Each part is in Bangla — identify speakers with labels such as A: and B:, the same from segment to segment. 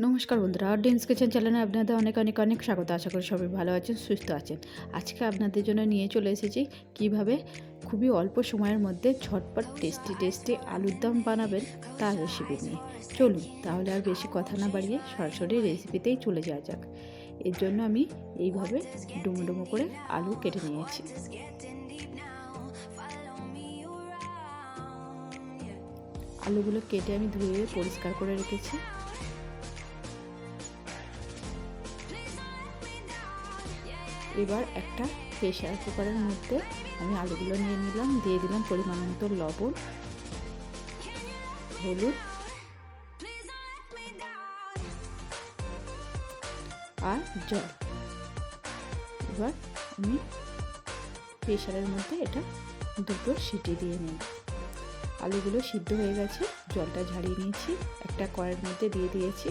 A: নমস্কার বন্ধুরা, ডিমস কিচেন চ্যানেলে আপনাদের অনেক অনেক অনেক স্বাগত। আশা করি সবাই ভালো আছেন, সুস্থ আছেন। আজকে আপনাদের জন্য নিয়ে চলে এসেছি কিভাবে খুবই অল্প সময়ের মধ্যে ঝটপট টেস্টি আলুর দম বানাবেন তার রেসিপি নিয়ে। চলুন তাহলে আর বেশি কথা না বাড়িয়ে সরাসরি রেসিপিতেই চলে যাওয়া যাক। এর জন্য আমি এইভাবে ডুমো ডুমো করে আলু কেটে নিয়েছি। আলুগুলো কেটে আমি ধুয়ে পরিষ্কার করে রেখেছি। এবার একটা প্রেসার কুকারের মধ্যে আমি আলুগুলো নিয়ে নিলাম, দিয়ে দিলাম পরিমাণ মতো লবণ, হলুদ আর জল। এবার আমি প্রেসারের মধ্যে এটা দুটো সিটি দিয়ে নিই। আলুগুলো সিদ্ধ হয়ে গেছে, জলটা ঝাড়িয়ে নিয়েছি। একটা কড়াইয়ের মধ্যে দিয়ে দিয়েছি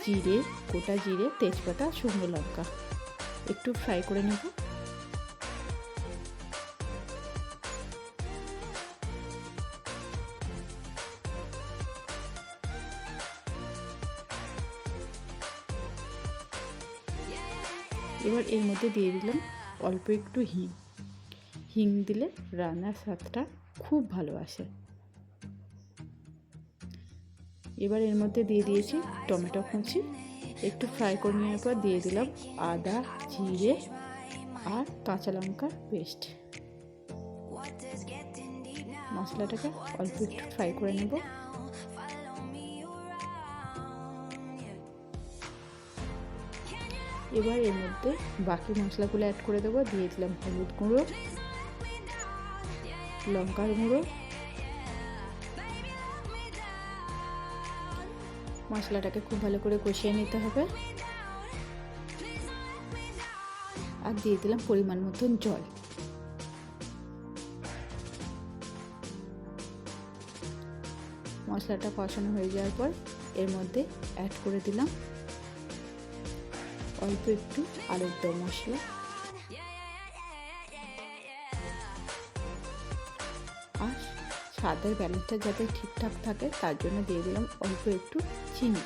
A: জিরে, গোটা জিরে, তেজপাতা, শুকনো লঙ্কা। একটু ফ্রাই করে নেব। এবার এর মধ্যে দিয়ে দিলাম অল্প একটু হিং দিলে রান্নার স্বাদটা খুব ভালো আসে। এবার এর মধ্যে দিয়ে দিয়েছি টমেটো কুচি। একটু ফ্রাই করে নেওয়ার পর দিয়ে দিলাম আদা, জিরে আর কাঁচা লঙ্কার পেস্ট। মশলাটাকে অল্প একটু ফ্রাই করে নেব। এবার এর মধ্যে বাকি মশলাগুলো অ্যাড করে দেবো। দিয়ে দিলাম হলুদ গুঁড়ো, লঙ্কার গুঁড়ো। মশলাটাকে খুব ভালো করে কষিয়ে নিতে হবে। আর দিয়ে দিলাম পরিমাণ মতন জল। মশলাটা কষানো হয়ে যাওয়ার পর এর মধ্যে অ্যাড করে দিলাম অল্প একটু আলুর দম মশলা। আর স্বাদের ব্যালেন্সটা যাতে ঠিকঠাক থাকে তার জন্য দিয়ে দিলাম অল্প একটু চিনি।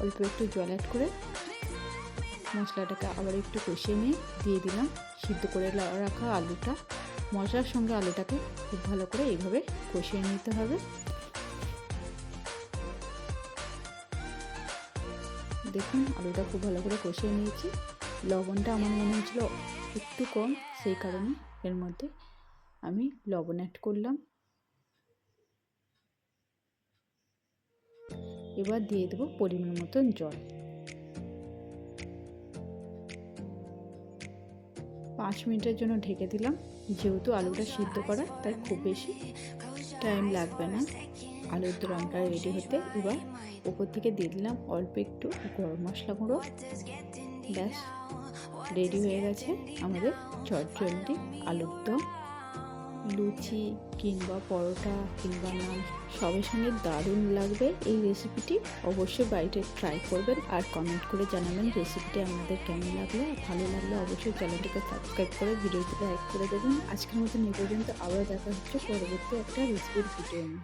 A: অল্প একটু জল অ্যাড করে মশলাটাকে আবার একটু কষিয়ে নিয়ে দিয়ে দিলাম সিদ্ধ করে রাখা আলুটা। মশলার সঙ্গে আলুটাকে খুব ভালো করে এইভাবে কষিয়ে নিতে হবে। দেখুন আলুটা খুব ভালো করে কষিয়ে নিয়েছি। লবণটা আমার মনে হচ্ছিল একটু কম, সেই কারণে এর মধ্যে আমি লবণ অ্যাড করলাম। এবার দিয়ে দেবো পরিমাণ মতন জল। 5 মিনিটের জন্য ঢেকে দিলাম। যেহেতু আলুটা সিদ্ধ করা তাই খুব বেশি টাইম লাগবে না আলুর দমটা রেডি হতে। এবার উপর থেকে দিয়ে দিলাম অল্প একটু গরম মশলা গুঁড়ো। ব্যাস রেডি হয়ে গেছে আমাদের চটজলদি আলুর দম। লুচি কিংবা পরোটা কিংবা নান সবের সঙ্গে দারুণ লাগবে এই রেসিপিটি। অবশ্যই বাড়িতে ট্রাই করবেন আর কমেন্ট করে জানাবেন রেসিপিটি আপনাদের কেমন লাগলো। ভালো লাগলে অবশ্যই চ্যানেলটিকে সাবস্ক্রাইব করে ভিডিওটি লাইক করে দেবেন। আজকের মতন এই পর্যন্ত, আবার দেখা হচ্ছে পরবর্তী একটা রেসিপির ভিডিও নিয়ে।